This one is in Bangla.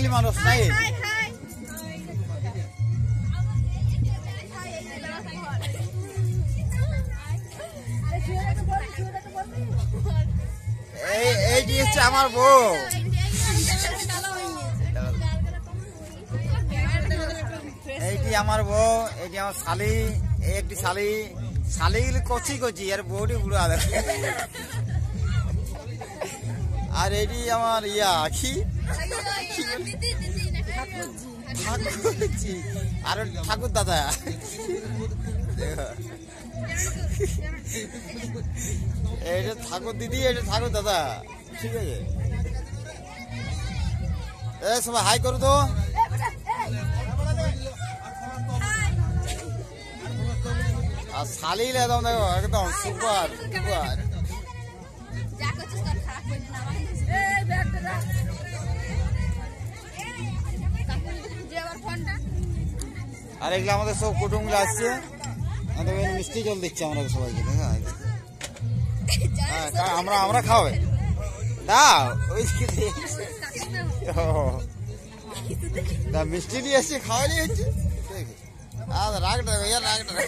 বাঙালি মানুষ নাই। এইটি হচ্ছে আমার বউ। এইটি আমার বউ, এটি আমার শালি, এই একটি শালি। শালিগুলি কচি কচি আর বউটি বুড়ো আদর। আর এটি আমার ইয়া কি আর ঠাকুর দাদা। এটা ঠাকুর দিদি, এটা ঠাকুর দাদা। ঠিক আছে, সবাই হাই করো তো। আর শালিল একদম দেখো, একদম সুপার সুপার। আর এগুলো আমাদের সব কুটুমগুলো আসছে, আমাদের মিষ্টি জল দিচ্ছে আমরা সবাইকে। আমরা আমরা খাওয়াই দাও ওই মিষ্টি নিয়ে এসছি, খাওয়াই হচ্ছে। রাগ দেখো, রাগ দেখো।